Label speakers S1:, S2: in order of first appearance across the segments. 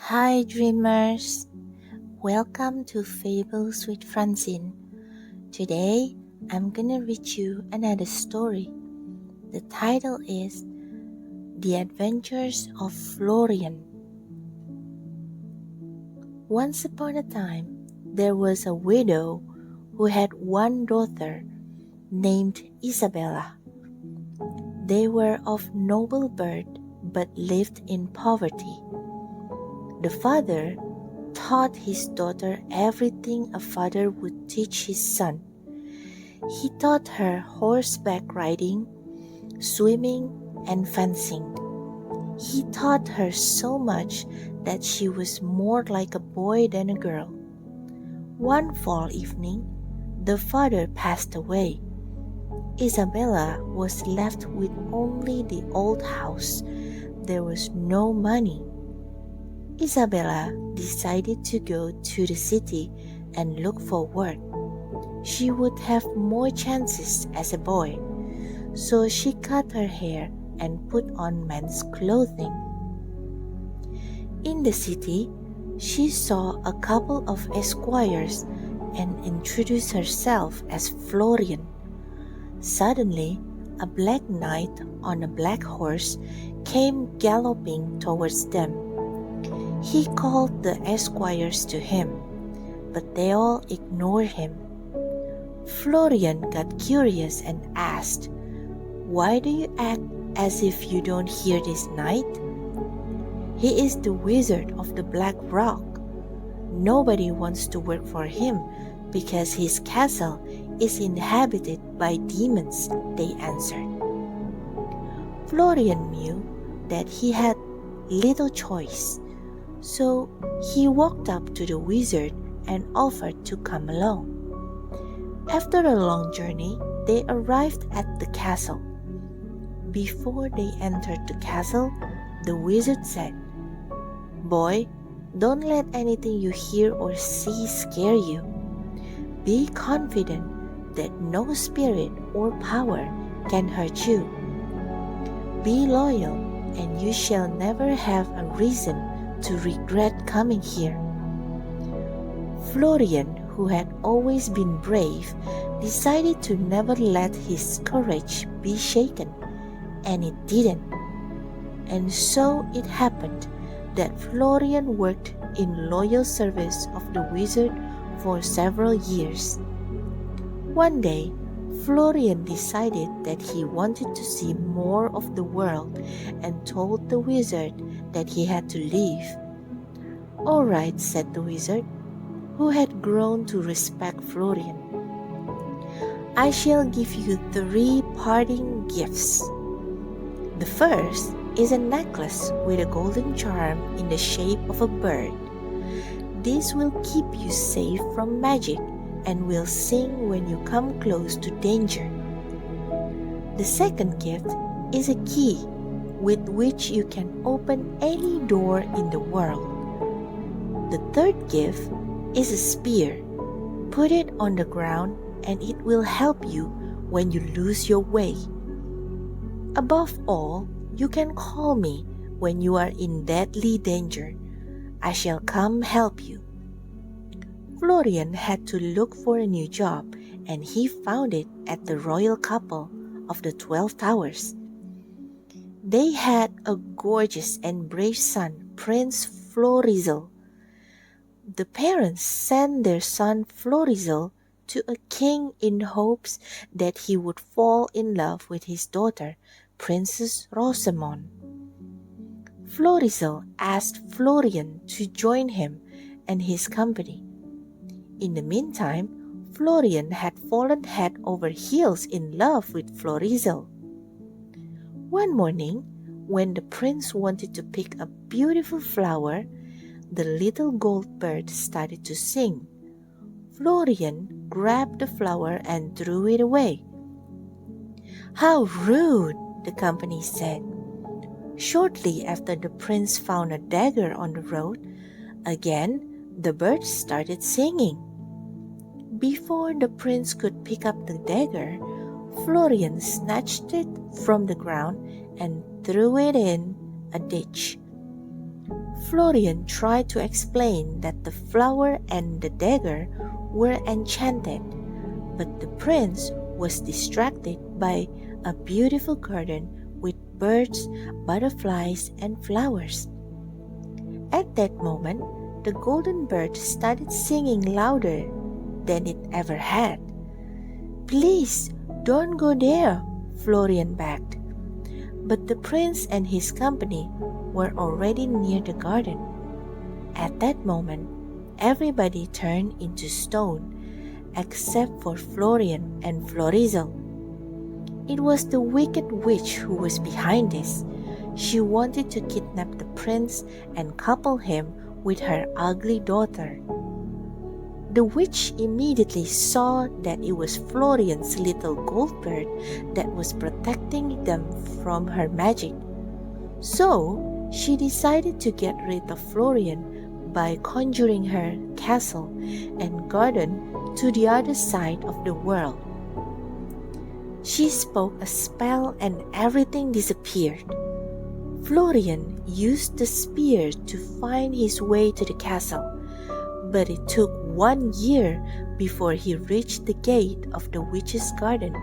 S1: Hi dreamers, welcome to Fables with Francine. Today I'm gonna read you another story. The title is The Adventures of Florian. Once upon a time, there was a widow who had one daughter named Isabella. They were of noble birth but lived in poverty. The father taught his daughter everything a father would teach his son. He taught her horseback riding, swimming, and fencing. He taught her so much that she was more like a boy than a girl. One fall evening, the father passed away. Isabella was left with only the old house. There was no money. Isabella decided to go to the city and look for work. She would have more chances as a boy, so she cut her hair and put on men's clothing. In the city, she saw a couple of esquires and introduced herself as Florian. Suddenly, a black knight on a black horse came galloping towards them. He called the esquires to him, but they all ignored him. Florian got curious and asked, "Why do you act as if you don't hear this knight? He is the wizard of the Black Rock. Nobody wants to work for him because his castle is inhabited by demons," they answered. Florian knew that he had little choice. So he walked up to the wizard and offered to come along. After a long journey, they arrived at the castle. Before they entered the castle, the wizard said, "Boy, don't let anything you hear or see scare you. Be confident that no spirit or power can hurt you. Be loyal, and you shall never have a reason to regret coming here." Florian, who had always been brave, decided to never let his courage be shaken, and it didn't. And so it happened that Florian worked in loyal service of the wizard for several years. One day, Florian decided that he wanted to see more of the world and told the wizard that he had to leave. "All right," said the wizard, who had grown to respect Florian. "I shall give you 3 parting gifts. The first is a necklace with a golden charm in the shape of a bird. This will keep you safe from magic and will sing when you come close to danger. The second gift is a key with which you can open any door in the world. The third gift is a spear. Put it on the ground and it will help you when you lose your way. Above all, you can call me when you are in deadly danger. I shall come help you." Florian had to look for a new job, and he found it at the royal couple of the 12 Towers. They had a gorgeous and brave son, Prince Florizel. The parents sent their son Florizel to a king in hopes that he would fall in love with his daughter, Princess Rosamond. Florizel asked Florian to join him and his company. In the meantime, Florian had fallen head over heels in love with Florizel. One morning, when the prince wanted to pick a beautiful flower, the little gold bird started to sing. Florian grabbed the flower and threw it away. "How rude!" the company said. Shortly after the prince found a dagger on the road, again the bird started singing. Before the prince could pick up the dagger, Florian snatched it from the ground and threw it in a ditch. Florian tried to explain that the flower and the dagger were enchanted, but the prince was distracted by a beautiful garden with birds, butterflies, and flowers. At that moment, the golden bird started singing louder than it ever had. "Please, don't go there," Florian begged. But the prince and his company were already near the garden. At that moment, everybody turned into stone, except for Florian and Florizel. It was the wicked witch who was behind this. She wanted to kidnap the prince and couple him with her ugly daughter. The witch immediately saw that it was Florian's little gold bird that was protecting them from her magic. So, she decided to get rid of Florian by conjuring her castle and garden to the other side of the world. She spoke a spell and everything disappeared. Florian used the spear to find his way to the castle, but it took 1 year before he reached the gate of the witch's garden.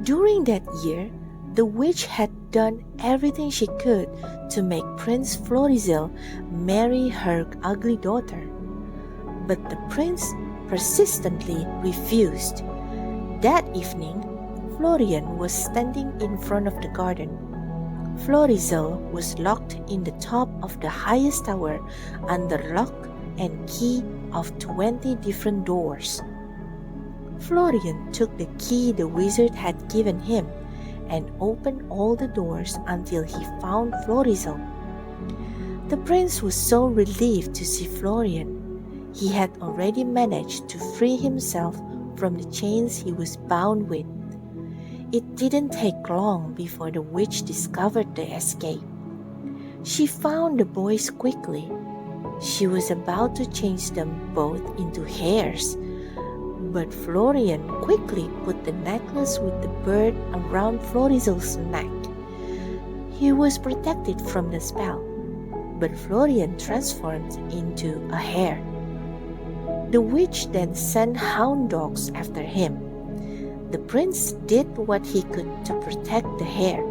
S1: During that year, the witch had done everything she could to make Prince Florizel marry her ugly daughter, but the prince persistently refused. That evening, Florian was standing in front of the garden. Florizel was locked in the top of the highest tower under lock and key of 20 different doors. Florian took the key the wizard had given him and opened all the doors until he found Florizel. The prince was so relieved to see Florian. He had already managed to free himself from the chains he was bound with. It didn't take long before the witch discovered the escape. She found the boys quickly. She was about to change them both into hares, but Florian quickly put the necklace with the bird around Florizel's neck. He was protected from the spell, but Florian transformed into a hare. The witch then sent hound dogs after him. The prince did what he could to protect the hare.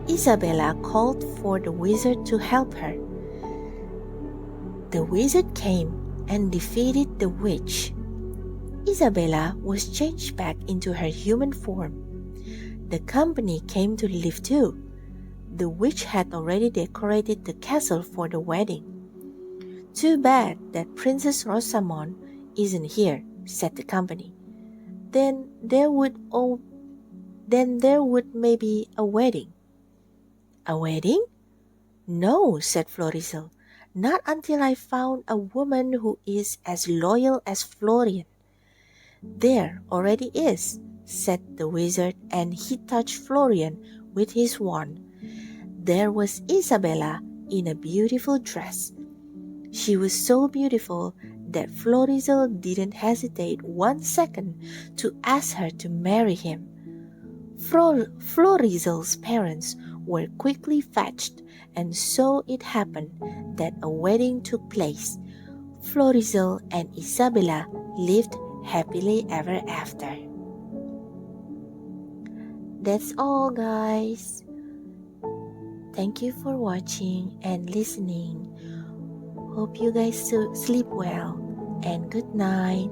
S1: Isabella called for the wizard to help her. The wizard came and defeated the witch. Isabella was changed back into her human form. The company came to live too. The witch had already decorated the castle for the wedding. "Too bad that Princess Rosamond isn't here," said the company. Then there would maybe a wedding." "A wedding? No," said Florizel. "Not until I found a woman who is as loyal as Florian." "There already is," said the wizard, and he touched Florian with his wand. There was Isabella in a beautiful dress. She was so beautiful that Florizel didn't hesitate 1 second to ask her to marry him. Florizel's parents were quickly fetched, and so it happened that a wedding took place. Florizel and Isabella lived happily ever after. That's all, guys. Thank you for watching and listening. Hope you guys sleep well, and good night.